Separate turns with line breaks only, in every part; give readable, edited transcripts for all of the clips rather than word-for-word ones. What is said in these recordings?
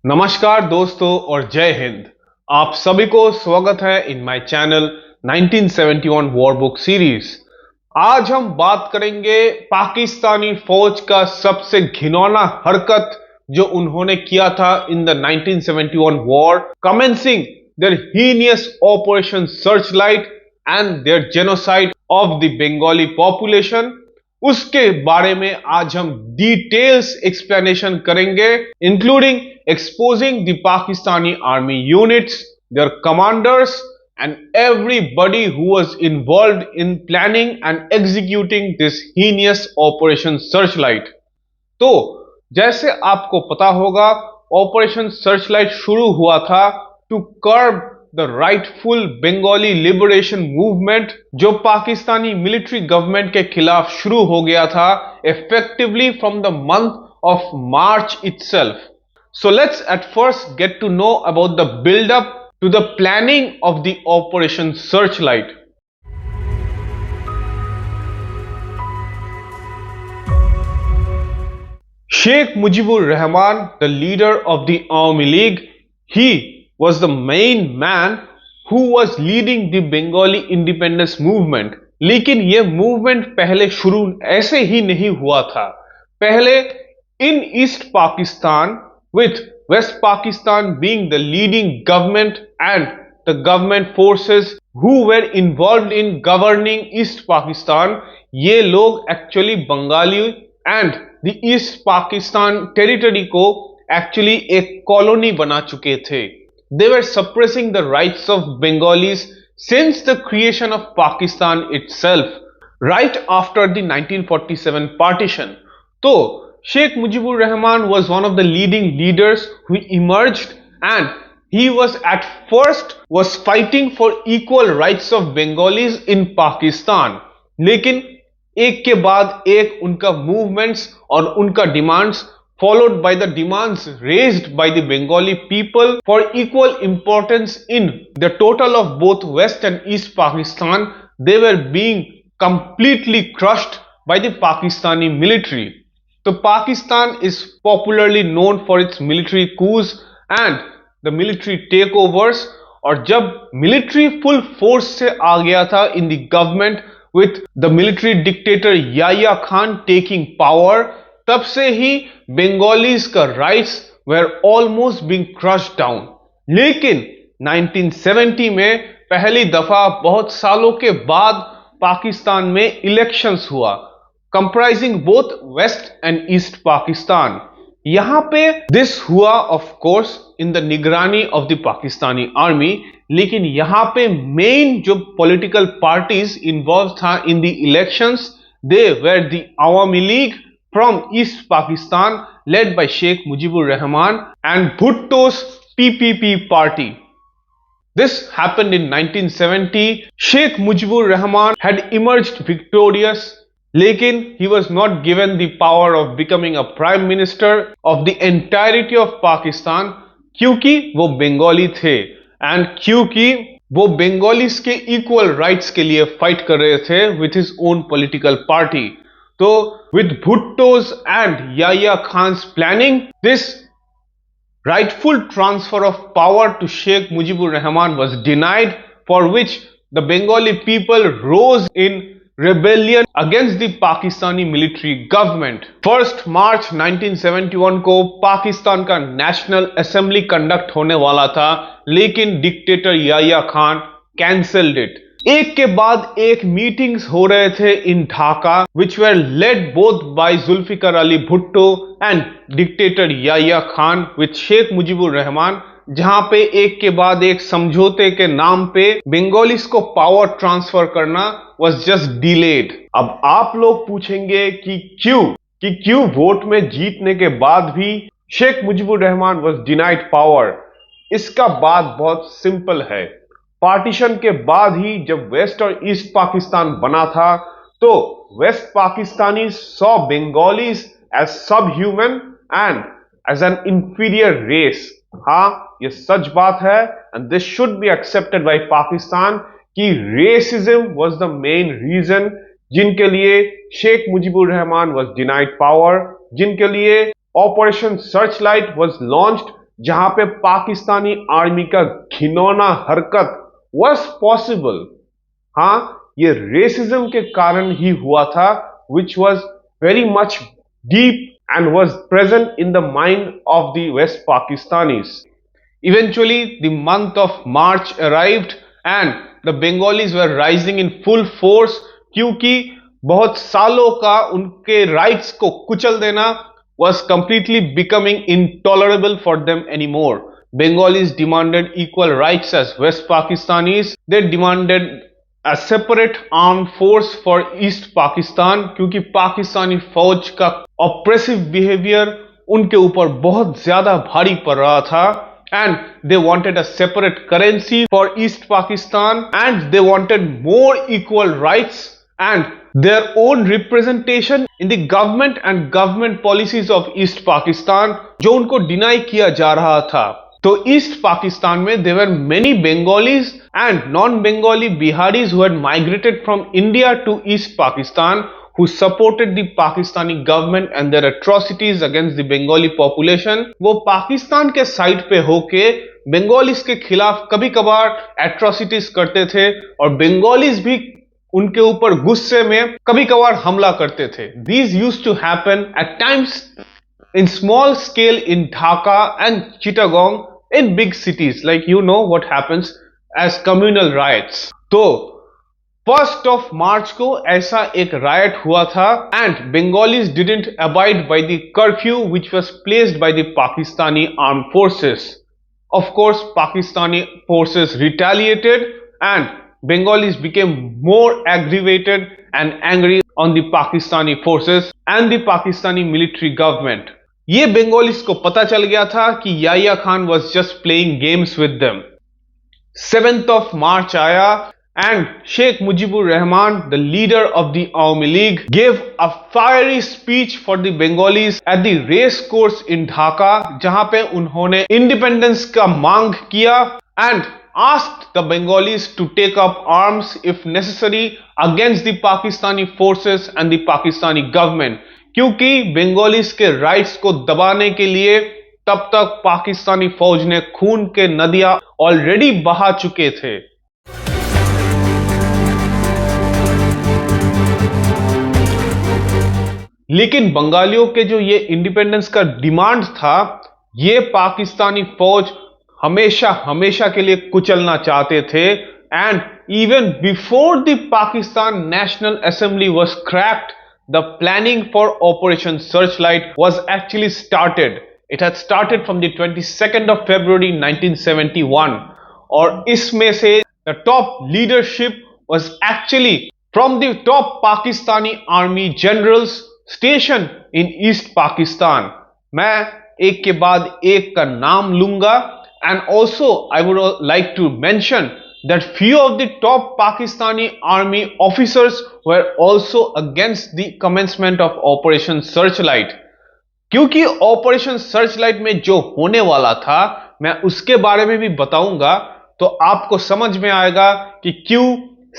नमस्कार दोस्तों और जय हिंद। आप सभी को स्वागत है in my channel 1971 war book series. आज हम बात करेंगे पाकिस्तानी फौज का सबसे घिनौना हरकत जो उन्होंने किया था in the 1971 war, commencing their heinous operation searchlight and their genocide of the Bengali population. उसके बारे में आज हम डिटेल्स एक्सप्लेनेशन करेंगे, including exposing the Pakistani army units, their commanders, and everybody who was involved in planning and executing this heinous Operation Searchlight. तो जैसे आपको पता होगा, ऑपरेशन सर्चलाइट शुरू हुआ था to curb the rightful Bengali liberation movement, जो पाकिस्तानी मिलिट्री गवर्नमेंट के खिलाफ शुरू हो गया था effectively from the month of March itself. So let's at first get to know about the build up to the planning of the Operation Searchlight. Sheikh Mujibur Rahman, the leader of the Awami League, he was the main man who was leading the Bengali independence movement. लेकिन ये movement पहले शुरू ऐसे ही नहीं हुआ था. पहले in East Pakistan, with West Pakistan being the leading government and the government forces who were involved in governing East Pakistan, ये लोग actually Bengali and the East Pakistan territory को actually एक कॉलोनी बना चुके थे. They were suppressing the rights of Bengalis since the creation of Pakistan itself, right after the 1947 partition. तो Sheikh Mujibur Rahman was one of the leading leaders who emerged, and he was at first was fighting for equal rights of Bengalis in Pakistan. लेकिन एक के बाद एक उनका movements और उनका demands, followed by the demands raised by the Bengali people for equal importance in the total of both West and East Pakistan, they were being completely crushed by the Pakistani military. So Pakistan is popularly known for its military coups and the military takeovers, और जब military full force से आ गया था in the government with the military dictator Yahya Khan taking power, तब से ही Bengalis का rights were almost being crushed down. लेकिन 1970 में पहली दफा बहुत सालों के बाद पाकिस्तान में इलेक्शंस हुआ, comprising both West and East Pakistan. यहाँ पे this हुआ of course in the निगरानी of the Pakistani army, लेकिन यहाँ पे main जो political parties involved था in the elections, they were the Awami League from East Pakistan led by Sheikh Mujibur Rahman and Bhutto's PPP party. This happened in 1970. Sheikh Mujibur Rahman had emerged victorious, लेकिन he was not given the power of becoming a prime minister of the entirety of Pakistan, क्योंकि वो बंगाली थे and क्योंकि वो Bengalis के equal rights के लिए fight कर रहे थे with his own political party. तो with Bhutto's and Yahya Khan's planning, this rightful transfer of power to Sheikh Mujibur Rahman was denied, for which the Bengali people rose in rebellion against the Pakistani military government. 1st March 1971 को पाकिस्तान का national assembly conduct होने वाला था, लेकिन dictator Yahya Khan cancelled it. एक के बाद एक मीटिंग्स हो रहे थे in Dhaka, which were led both by Zulfikar Ali Bhutto and dictator Yahya Khan with Sheikh Mujibur Rahman, जहां पे एक के बाद एक समझौते के नाम पे बंगालीज को पावर ट्रांसफर करना was just delayed. अब आप लोग पूछेंगे कि क्यों वोट में जीतने के बाद भी Sheikh Mujibur Rahman was denied power. इसका बात बहुत सिंपल है. पार्टीशन के बाद ही जब वेस्ट और ईस्ट पाकिस्तान बना था, तो west Pakistani saw Bengalis as subhuman and as an inferior race. हाँ, ये सच बात है and this should be accepted by Pakistan कि racism was the main reason जिनके लिए Sheikh Mujibur Rahman was denied power, जिनके लिए Operation Searchlight was launched जहां पे पाकिस्तानी आर्मी का घिनौना हरकत was possible। हाँ, ये रेसिज्म के कारण ही हुआ था, which was very much deep and was present in the mind of the West Pakistanis। Eventually, the month of March arrived and the Bengalis were rising in full force, क्योंकि बहुत सालों का उनके राइट्स को कुचल देना was completely becoming intolerable for them anymore। Bengalis demanded equal rights as West Pakistanis। They demanded a separate armed force for East Pakistan, क्योंकि पाकिस्तानी फौज का ऑप्रेसिव बिहेवियर उनके ऊपर बहुत ज्यादा भारी पड़ रहा था। And they wanted a separate currency for East Pakistan, and they wanted more equal rights and their own representation in the government and government policies of East Pakistan, जो उनको डिनाई किया जा रहा था। तो ईस्ट पाकिस्तान में there were many Bengalis and non-Bengali Biharis who had migrated from India to East Pakistan, who supported the Pakistani government and their atrocities against the Bengali population। वो पाकिस्तान के साइड पे होके बंगालीज के खिलाफ कभी कभार एट्रोसिटीज करते थे और बंगालीज भी उनके ऊपर गुस्से में कभी कभार हमला करते थे। These used to happen at times in small scale in Dhaka and Chittagong, in big cities, like you know what happens as communal riots। तो 1st of March को ऐसा एक riot हुआ था and Bengalis didn't abide by the curfew which was placed by the Pakistani armed forces। Of course, Pakistani forces retaliated and Bengalis became more aggravated and angry on the Pakistani forces and the Pakistani military government। ये Bengalis को पता चल गया था कि याया Khan was just playing games with them। 7th of March आया and Sheikh Mujibur Rahman, the leader of the Awami League, gave a fiery speech for the Bengalis at the race course in Dhaka, जहां पे उन्होंने independence का मांग किया and asked the Bengalis to take up arms if necessary against the Pakistani forces and the Pakistani government, क्योंकि Bengalis के rights को दबाने के लिए तब तक पाकिस्तानी फौज ने खून के नदियां ऑलरेडी बहा चुके थे। लेकिन बंगालियों के जो ये इंडिपेंडेंस का डिमांड था, ये पाकिस्तानी फौज हमेशा हमेशा के लिए कुचलना चाहते थे। And even before the Pakistan national assembly was cracked, the planning for operation searchlight was actually started. It had started from the 22nd of February 1971 और इसमें से the top leadership was actually from the top Pakistani army generals station in east Pakistan. मैं एक के बाद एक का नाम लूंगा and also I would like to mention that few of the top Pakistani army officers were also against the commencement of Operation Searchlight। क्योंकि Operation Searchlight में जो होने वाला था मैं उसके बारे में भी बताऊंगा, तो आपको समझ में आएगा कि क्यों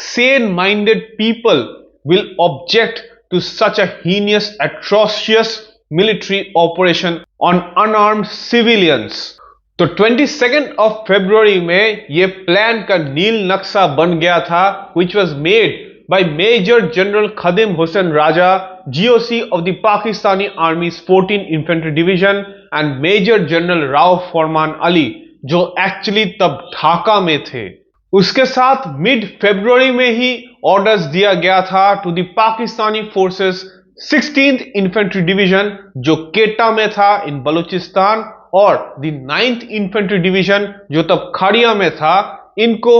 sane minded people will object to such a heinous, atrocious military operation on unarmed civilians। तो 22nd of February में ये प्लान का नील नक्शा बन गया था, which was made by Major General Khadim Hussain Raja, GOC of the Pakistani Army's 14th Infantry Division and Major General Rauf Farman Ali, जो actually तब ढाका में थे। उसके साथ मिड फरवरी में ही ऑर्डर्स दिया गया था to the Pakistani forces 16th infantry division जो केटा में था इन बलूचिस्तान और द 9th इन्फेंट्री डिवीजन जो तब खाड़िया में था, इनको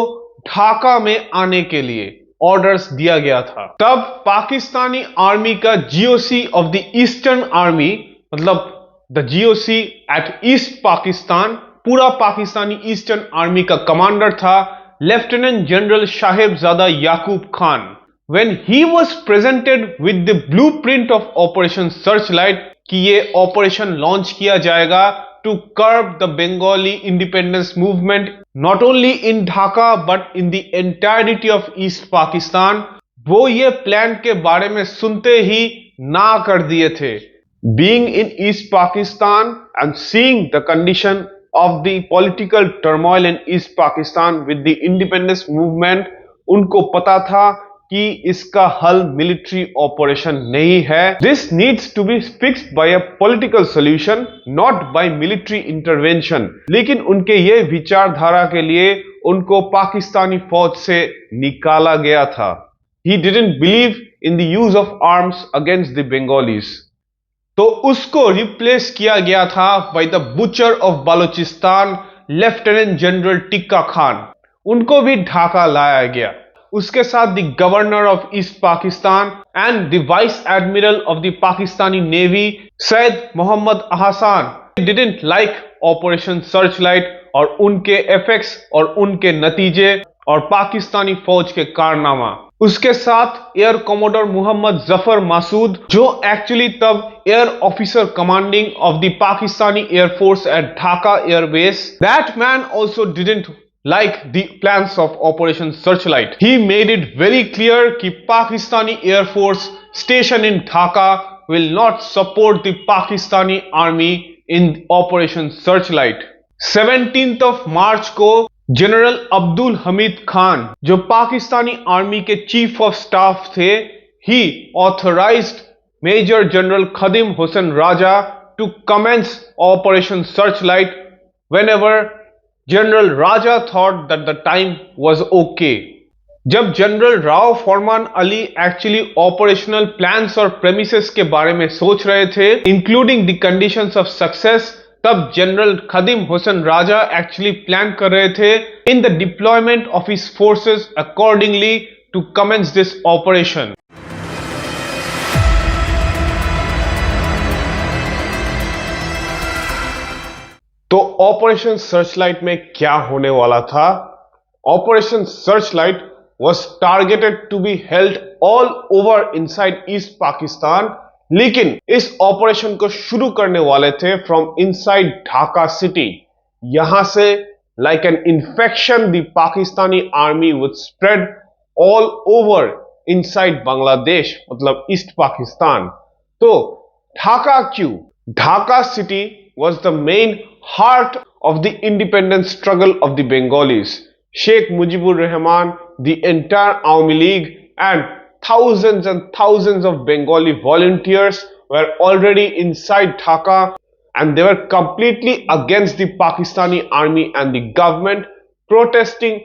ढाका में आने के लिए ऑर्डर्स दिया गया था। तब पाकिस्तानी आर्मी का GOC of the Eastern Army, मतलब the GOC at East Pakistan, पूरा पाकिस्तानी ईस्टर्न आर्मी का कमांडर था lieutenant general Sahabzada Yaqub Khan. When he was presented with the blueprint of Operation Searchlight कि ये ऑपरेशन लॉन्च किया जाएगा to curb the Bengali independence movement not only in Dhaka but in the entirety of East Pakistan, वो ये plan के बारे में सुनते ही ना कर दिए थे। Being in East Pakistan and seeing the condition of the political turmoil in East Pakistan with the independence movement, उनको पता था कि इसका हल मिलिट्री ऑपरेशन नहीं है. This needs to be fixed by a political solution, not by military intervention. लेकिन उनके ये विचारधारा के लिए उनको पाकिस्तानी फौज से निकाला गया था. He didn't believe in the use of arms against the Bengalis. तो उसको रिप्लेस किया गया था by the butcher of Balochistan, lieutenant general Tikka Khan. उनको भी ढाका लाया गया. उसके साथ the governor of East Pakistan and the vice admiral of the Pakistani navy Syed Mohammad Ahsan didn't like Operation Searchlight और उनके इफेक्ट्स और उनके नतीजे और पाकिस्तानी फौज के कारनामा. उसके साथ एयर कमोडोर मोहम्मद जफर मासूद, जो एक्चुअली तब air officer commanding of the Pakistani air force at Dhaka airbase, that man also didn't like the plans of Operation Searchlight. He made it very clear कि Pakistani Air Force stationed in Dhaka will not support the Pakistani army in Operation Searchlight. 17th of March को general Abdul Hamid Khan, जो Pakistani army के chief of staff थे, he authorized Major General Khadim Hossain Raja to commence Operation Searchlight whenever general Raja thought that the time was okay. जब general Rao Farman Ali actually operational plans और premises के बारे में सोच रहे थे, including the conditions of success, तब general Khadim Hussain Raja actually plan कर रहे थे in the deployment of his forces accordingly to commence this operation. तो ऑपरेशन सर्चलाइट में क्या होने वाला था? ऑपरेशन सर्चलाइट was targeted to be held all over inside east Pakistan, लेकिन इस ऑपरेशन को शुरू करने वाले थे फ्रॉम इनसाइड ढाका सिटी. यहां से like an infection the Pakistani army would spread all over inside Bangladesh, मतलब ईस्ट पाकिस्तान. तो ढाका क्यों? Dhaka city was the main heart of the independence struggle of the Bengalis. Sheikh Mujibur Rahman, the entire Awami League and thousands of Bengali volunteers were already inside Dhaka, and they were completely against the Pakistani army and the government, protesting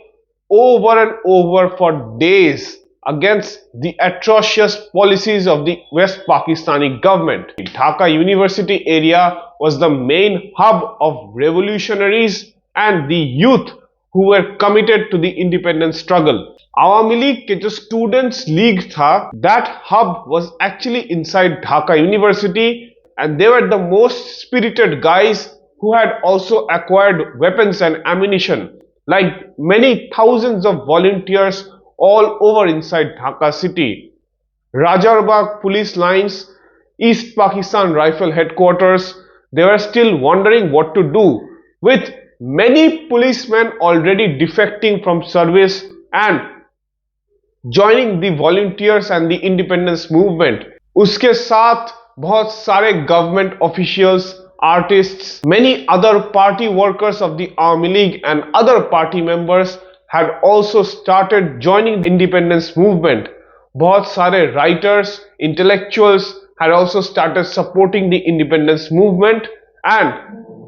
over and over for days against the atrocious policies of the West Pakistani government. The Dhaka University area was the main hub of revolutionaries and the youth who were committed to the independence struggle. Awami League के जो students league था, that hub was actually inside Dhaka University, and they were the most spirited guys who had also acquired weapons and ammunition, like many thousands of volunteers all over inside Dhaka city. Rajarbagh police lines, East Pakistan Rifle headquarters, they were still wondering what to do, with many policemen already defecting from service and joining the volunteers and the independence movement. उसके साथ बहुत सारे government officials, artists, many other party workers of the Army League and other party members had also started joining the independence movement. बहुत सारे writers, intellectuals had also started supporting the independence movement, and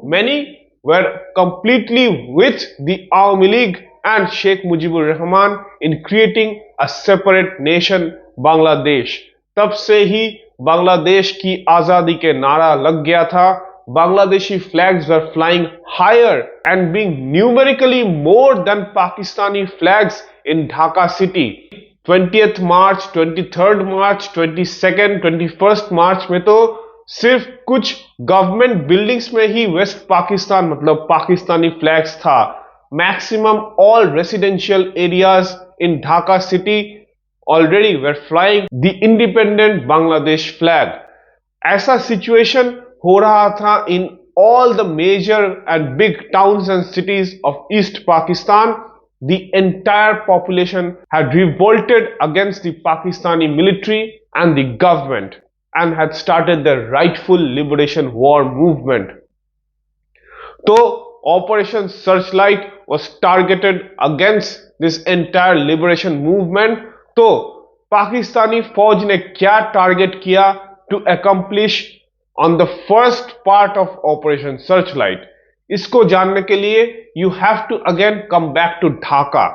many were completely with the Awami League and Sheikh Mujibur Rahman in creating a separate nation, Bangladesh. तब से ही बांग्लादेश की आजादी के नारा लग गया था. Bangladeshi flags were flying higher and being numerically more than Pakistani flags in Dhaka city. 20th March, 23rd March, 22nd, 21st March में तो सिर्फ कुछ गवर्नमेंट बिल्डिंग्स में ही वेस्ट पाकिस्तान मतलब पाकिस्तानी फ्लैग्स था. Maximum all residential areas in Dhaka city already were flying the independent Bangladesh flag. ऐसा situation हो रहा था in all the major and big towns and cities of East Pakistan. The entire population had revolted against the Pakistani military and the government and had started the rightful liberation war movement. तो Operation Searchlight was targeted against this entire liberation movement. तो पाकिस्तानी फौज ने क्या target किया to accomplish on the first part of Operation Searchlight? इसको जानने के लिए you have to again come back to Dhaka.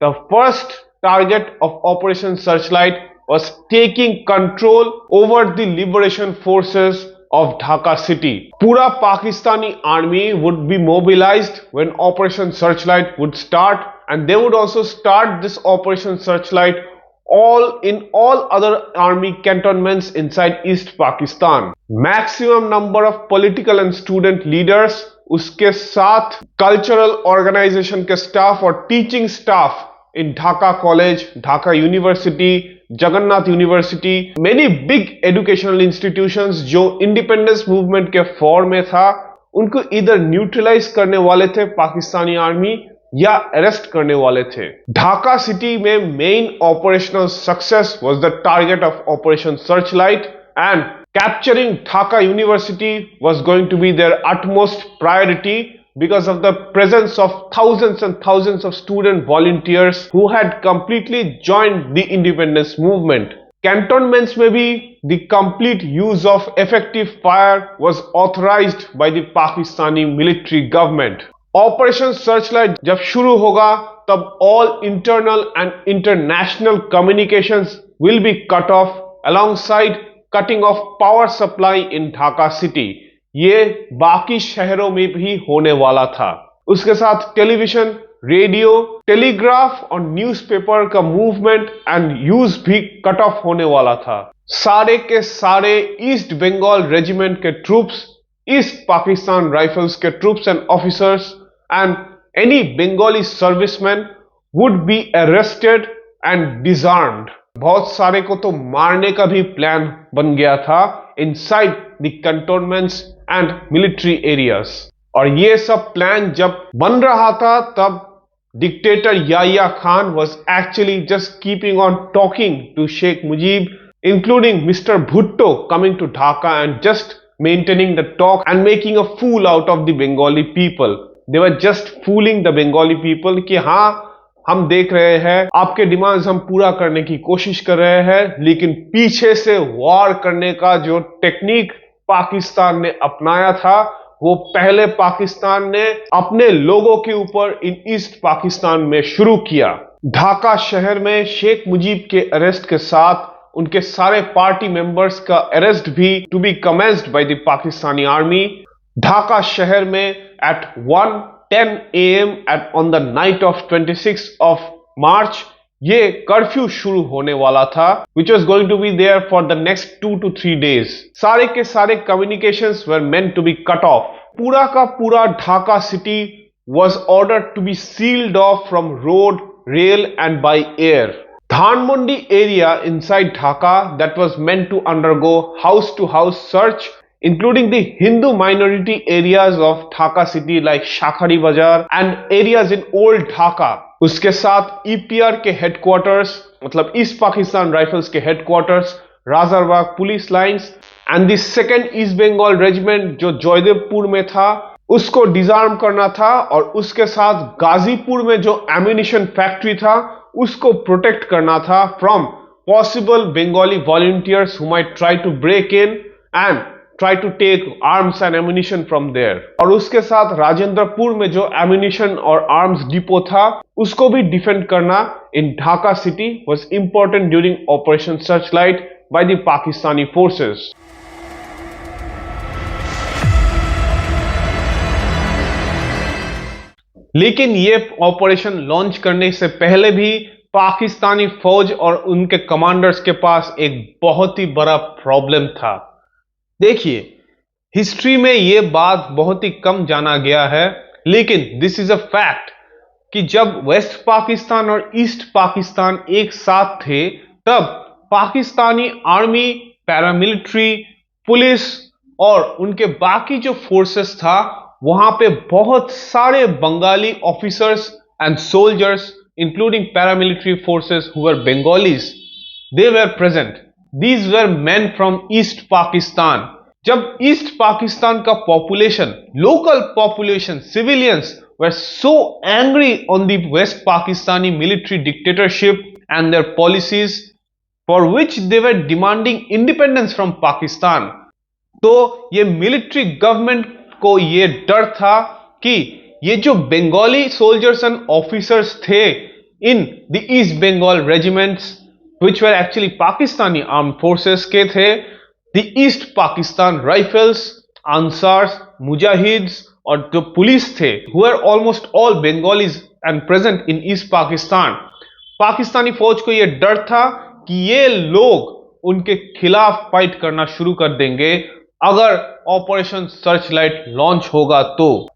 The first target of Operation Searchlight was taking control over the liberation forces of Dhaka city. पूरा Pakistani army would be mobilized when Operation Searchlight would start, and they would also start this Operation Searchlight all other army cantonments inside East Pakistan. Maximum number of political and student leaders, उसके साथ cultural organization के staff और teaching staff in Dhaka College, Dhaka University, Jagannath university, many big educational institutions जो independence movement के form में था, उनको इधर न्यूट्रलाइज करने वाले थे पाकिस्तानी आर्मी या अरेस्ट करने वाले थे. ढाका सिटी में main operational success was the target of operation searchlight, and capturing Dhaka University was going to be their utmost priority because of the presence of thousands and thousands of student volunteers who had completely joined the independence movement. Cantonments में भी the complete use of effective fire was authorized by the Pakistani military government. Operation Searchlight जब शुरू होगा तब all internal and international communications will be cut off alongside cutting off power supply in Dhaka city. ये बाकी शहरों में भी होने वाला था. उसके साथ टेलीविजन, रेडियो, टेलीग्राफ और न्यूज़पेपर का मूवमेंट एंड यूज भी कट ऑफ होने वाला था. सारे के सारे ईस्ट बंगाल रेजिमेंट के ट्रूप्स, ईस्ट पाकिस्तान राइफल्स के troops and officers and any Bengali serviceman would be arrested and disarmed. बहुत सारे को तो मारने का भी प्लान बन गया था inside the cantonments and military areas. और ये सब प्लान जब बन रहा था तब dictator Yahya Khan was actually just keeping on talking to Sheikh Mujib, including mister Bhutto coming to Dhaka and just maintaining the talk and making a fool out of the Bengali people. They were just fooling the Bengali people कि हाँ, हम देख रहे हैं, आपके demands हम पूरा करने की कोशिश कर रहे हैं, लेकिन पीछे से वॉर करने का जो टेक्निक पाकिस्तान ने अपनाया था वो पहले पाकिस्तान ने अपने लोगों के ऊपर इन ईस्ट पाकिस्तान में शुरू किया. ढाका शहर में शेख मुजीब के अरेस्ट के साथ उनके सारे पार्टी मेंबर्स का अरेस्ट भी to be commenced by the Pakistani army. Dhaka शहर में at 1:10 AM on the night of 26th of March ये कर्फ्यू शुरू होने वाला था, which was going to be there for the next 2 to 3 days. सारे के सारे communications were meant to be cut off. पूरा का पूरा Dhaka city was ordered to be sealed off from road, rail and by air. Dhanmondi area inside Dhaka that was meant to undergo house to house search, including the Hindu minority areas of Dhaka city like Shakhari Bazaar and areas in Old Dhaka. उसके साथ EPR के headquarters, मतलब east Pakistan rifles के headquarters, Rajarbagh police lines and the second east Bengal regiment जो जयदेवपुर में था उसको disarm करना था, और उसके साथ गाजीपुर में जो एम्यूनिशन फैक्ट्री था उसको प्रोटेक्ट करना था from possible Bengali volunteers who might try to break in and try to take arms and ammunition from there. और उसके साथ राजेंद्रपुर में जो ammunition और arms depot था उसको भी डिफेंड करना in Dhaka city was important during Operation Searchlight by the Pakistani forces. लेकिन ये ऑपरेशन लॉन्च करने से पहले भी पाकिस्तानी फौज और उनके कमांडर्स के पास एक बहुत ही बड़ा प्रॉब्लम था. देखिए, हिस्ट्री में यह बात बहुत ही कम जाना गया है, लेकिन दिस इज अ फैक्ट कि जब वेस्ट पाकिस्तान और ईस्ट पाकिस्तान एक साथ थे तब पाकिस्तानी आर्मी, पैरामिलिट्री, पुलिस और उनके बाकी जो फोर्सेस था वहां पे बहुत सारे Bengali officers and soldiers including paramilitary forces who were Bengalis, they were present. These were men from East Pakistan. जब ईस्ट पाकिस्तान का population, local population, civilians were so angry on the West Pakistani military dictatorship and their policies for which they were demanding independence from Pakistan. तो ये military government को ये डर था कि ये जो बंगाली सोल्जर्स एंड ऑफिसर्स थे in the east Bengal regiments which were actually Pakistani arm forces के थे, the east Pakistan rifles, Ansars, Mujahids और जो पुलिस थे who are almost all Bengalis and present in east Pakistan, Pakistani फौज को यह डर था कि ये लोग उनके खिलाफ फाइट करना शुरू कर देंगे अगर ऑपरेशन सर्चलाइट लॉन्च होगा तो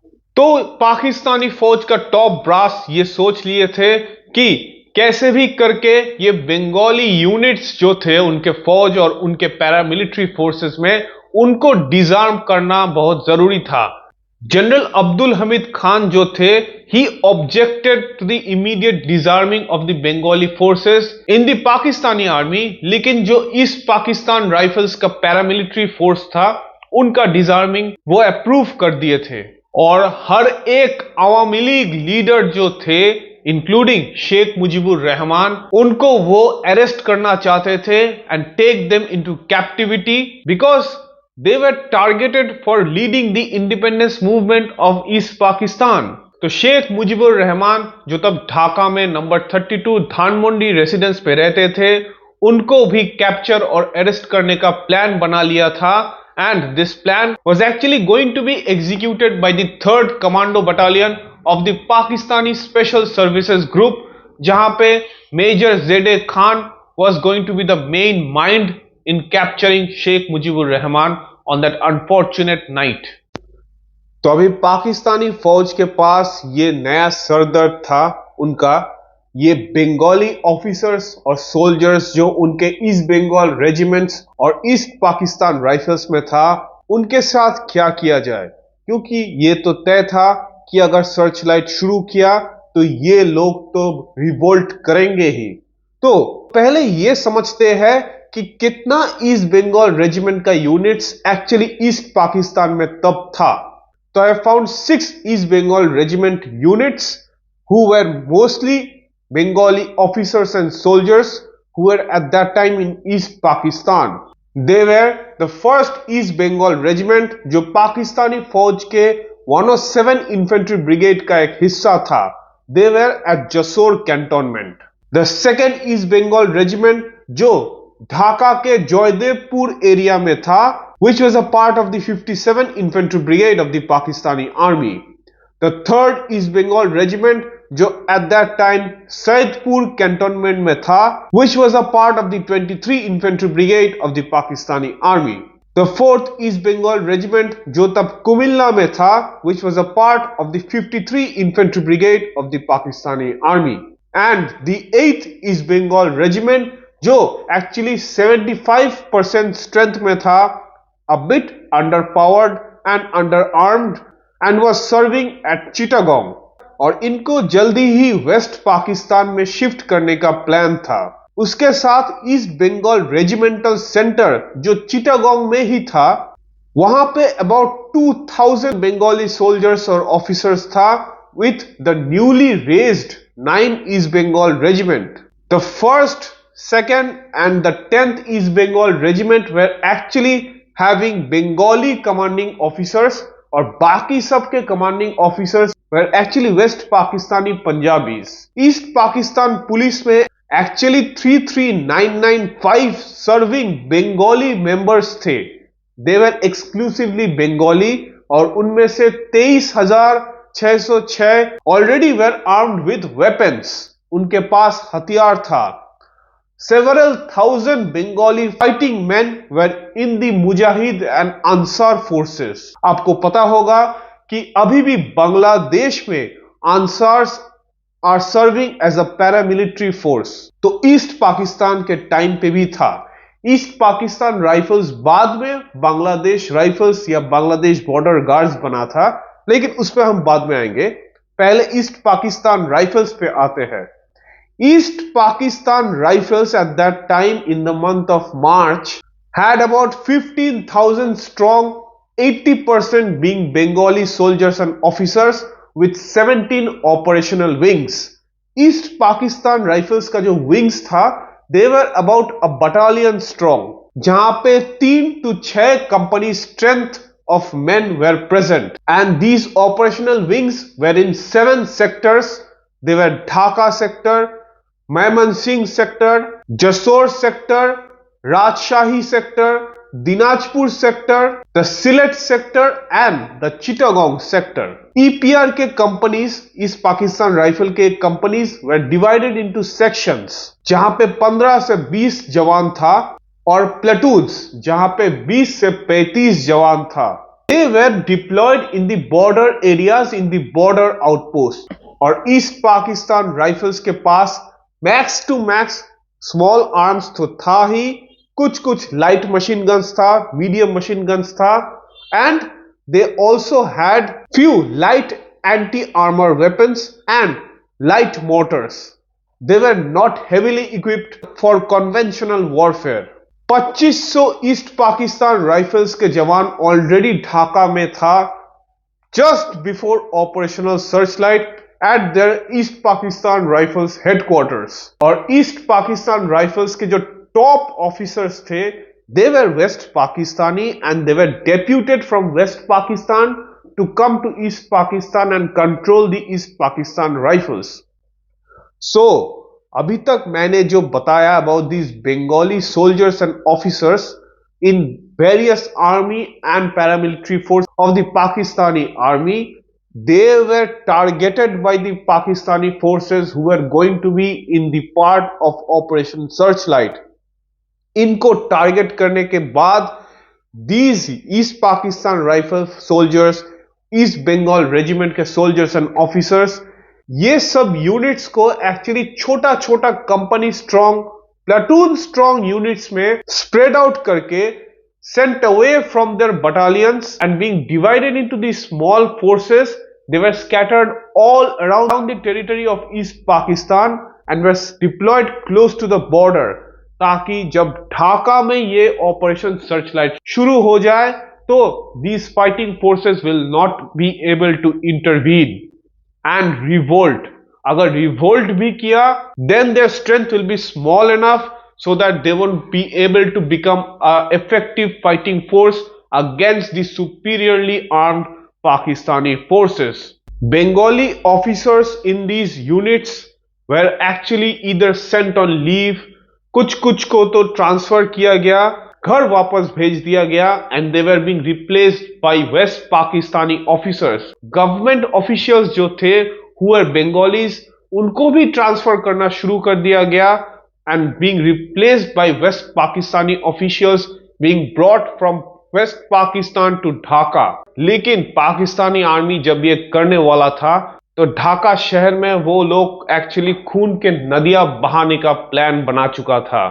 पाकिस्तानी फौज का टॉप ब्रास ये सोच लिए थे कि कैसे भी करके ये बंगाली यूनिट्स जो थे उनके फौज और उनके पैरामिलिट्री फोर्सेस में उनको डिसआर्म करना बहुत जरूरी था। जनरल अब्दुल हमीद खान जो थे he objected to the immediate disarming of the Bengali forces in the Pakistani army, लेकिन जो ईस्ट पाकिस्तान राइफल्स का पैरामिलिट्री फोर्स था उनका डिसआर्मिंग वो अप्रूव कर दिए थे और हर एक अवामी लीग लीडर जो थे इंक्लूडिंग शेख मुजीबुर रहमान उनको वो अरेस्ट करना चाहते थे and take them into captivity because they were targeted for leading the independence movement of East Pakistan. तो शेख मुजीबुर रहमान जो तब ढाका में नंबर 32 धानमंडी रेसिडेंस पे रहते थे उनको भी कैप्चर और अरेस्ट करने का प्लान बना लिया था and this plan was actually going to be executed by the 3rd commando battalion of the Pakistani special services group, जहां पे major Z A Khan was going to be the main mind in capturing Sheikh Mujibur Rahman on that unfortunate night. तो अभी पाकिस्तानी फौज के पास ये नया सरदर्द था उनका, ये बंगाली ऑफिसर्स और सोल्जर्स जो उनके ईस्ट बंगाल रेजिमेंट्स और ईस्ट पाकिस्तान राइफल्स में था उनके साथ क्या किया जाए, क्योंकि ये तो तय था कि अगर सर्चलाइट शुरू किया तो ये लोग तो रिवोल्ट करेंगे ही। तो पहले ये समझते हैं कि कितना ईस्ट बंगाल रेजिमेंट का यूनिट्स एक्चुअली ईस्ट पाकिस्तान में तब था। तो I found 6 east Bengal regiment units who were mostly Bengali officers and soldiers who were at that time in east Pakistan. They were the first east Bengal regiment जो पाकिस्तानी फौज के 107 इन्फेंट्री ब्रिगेड का एक हिस्सा था। They were at Jessore cantonment. The second east Bengal regiment जो ढाका के Jaidevpur area में था which was a part of the 57 Infantry Brigade of the Pakistani Army. The 3rd East Bengal Regiment जो at that time Saidpur cantonment में था which was a part of the 23 Infantry Brigade of the Pakistani Army. The 4th East Bengal Regiment जो तब कुमिल्ला में था which was a part of the 53 Infantry Brigade of the Pakistani Army. And the 8th East Bengal Regiment जो actually 75% strength में था, a bit underpowered and underarmed and was serving at Chittagong, और इनको जल्दी ही वेस्ट पाकिस्तान में शिफ्ट करने का plan था। उसके साथ ईस्ट बंगाल रेजिमेंटल सेंटर जो चिटागोंग में ही था, वहां पे अबाउट 2000 बंगाली सोल्जर्स और ऑफिसर्स था with the newly raised 9 East Bengal Regiment. The 1st, 2nd and the 10th East Bengal Regiment were actually having Bengali commanding officers और बाकी सब के commanding officers were actually West Pakistani Punjabis. East Pakistan police में actually 33995 serving Bengali members थे. They were exclusively Bengali और उनमें से 23,606 already were armed with weapons. उनके पास हथियार था। Several thousand Bengali fighting men were in the Mujahid and Ansar forces. आपको पता होगा कि अभी भी बांग्लादेश में Ansars are serving as a paramilitary force. तो ईस्ट पाकिस्तान के टाइम पे भी था। ईस्ट पाकिस्तान राइफल्स बाद में बांग्लादेश राइफल्स या बांग्लादेश बॉर्डर गार्ड्स बना था, लेकिन उस पर हम बाद में आएंगे। पहले ईस्ट पाकिस्तान राइफल्स पे आते हैं। East Pakistan Rifles at that time in the month of March had about 15,000 strong, 80% being Bengali soldiers and officers with 17 operational wings. East Pakistan Rifles का जो wings था, they were about a battalion strong, जहां पे 3 to 6 company strength of men were present, and these operational wings were in 7 sectors. They were Dhaka sector, Maimansingh sector, Jasor sector, Rajshahi sector, Dinajpur sector, the Sylhet sector and the Chittagong sector. EPR के companies, East Pakistan Rifle के companies were divided into sections, जहां पे 15 से 20 जवान था, और platoons, जहां पे 20 से 35 जवान था. They were deployed in the border areas, in the border outposts. और East Pakistan Rifles के पास max to max small arms तो था ही, कुछ लाइट मशीन गन्स था, मीडियम मशीन गन्स था, and they also had few light anti armour weapons and light mortars. They were not heavily equipped for conventional warfare. 2500 East Pakistan rifles के जवान already Dhaka में था just before operational searchlight at their East Pakistan Rifles headquarters. और East Pakistan Rifles के जो top officers थे, they were West Pakistani and they were deputed from West Pakistan to come to East Pakistan and control the East Pakistan Rifles. So, अभी तक मैंने जो बताया about these Bengali soldiers and officers in various army and paramilitary forces of the Pakistani army, they were targeted by the Pakistani forces who were going to be in the part of Operation Searchlight. इनको target करने के बाद these East Pakistan Rifle soldiers, East Bengal Regiment के soldiers and officers, ये सब units को actually छोटा छोटा company strong, platoon strong units में स्प्रेड आउट करके sent away from their battalions and being divided into these small forces. They were scattered all around the territory of East Pakistan and were deployed close to the border, ताकि जब ढाका में ये operation Searchlight शुरू हो जाए तो these fighting forces will not be able to intervene and revolt. अगर revolt भी किया, then their strength will be small enough so that they won't be able to become an effective fighting force against the superiorly armed Pakistani forces. Bengali officers in these units were actually either sent on leave, कुछ को तो transfer किया गया, घर वापस भेज दिया गया, and they were being replaced by West Pakistani officers. Government officials जो थे who were Bengalis, उनको भी ट्रांसफर करना शुरू कर दिया गया and being replaced by West Pakistani officials being brought from West Pakistan to Dhaka. लेकिन पाकिस्तानी आर्मी जब ये करने वाला था तो ढाका शहर में वो लोग एक्चुअली खून के नदियां बहाने का प्लान बना चुका था.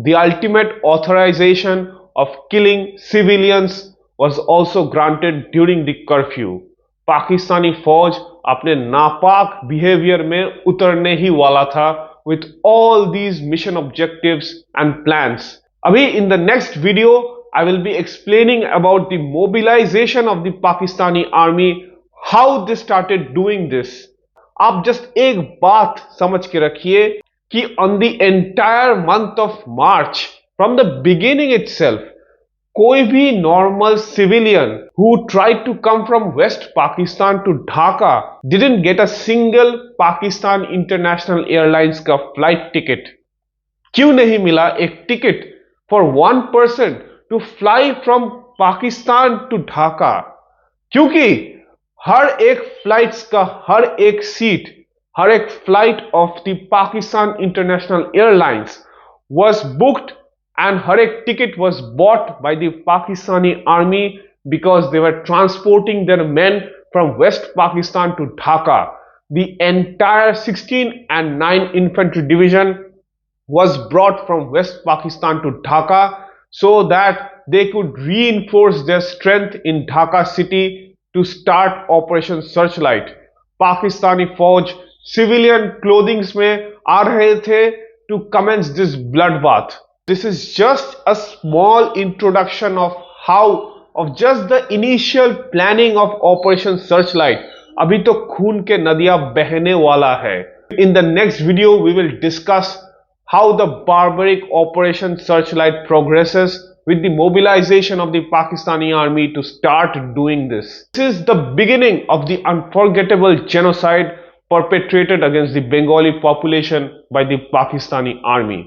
The ultimate authorization of killing civilians was also granted during the curfew. Pakistani फौज अपने नापाक बिहेवियर में उतरने ही वाला था with all these mission objectives and plans. Abhi in the next video, I will be explaining about the mobilization of the Pakistani army, how they started doing this. आप just एक बात समझ के रखिए कि on the entire month of March, from the beginning itself, कोई भी normal civilian who tried to come from West Pakistan to Dhaka didn't get a single Pakistan International Airlines का flight ticket. क्यों नहीं मिला एक ticket for one person to fly from Pakistan to Dhaka? क्योंकि हर एक flights का हर एक seat, हर एक flight of the Pakistan international airlines was booked and her ticket was bought by the Pakistani army because they were transporting their men from West Pakistan to Dhaka. The entire 16 and 9 infantry division was brought from West Pakistan to Dhaka so that they could reinforce their strength in Dhaka city to start Operation Searchlight. Pakistani फौज civilian clothing में आ रहे थे to commence this bloodbath. This is just a small introduction of just the initial planning of Operation Searchlight. अभी तो खून के नदियां बहने वाला है. In the next video, we will discuss how the barbaric Operation Searchlight progresses with the mobilization of the Pakistani army to start doing this. This is the beginning of the unforgettable genocide perpetrated against the Bengali population by the Pakistani army.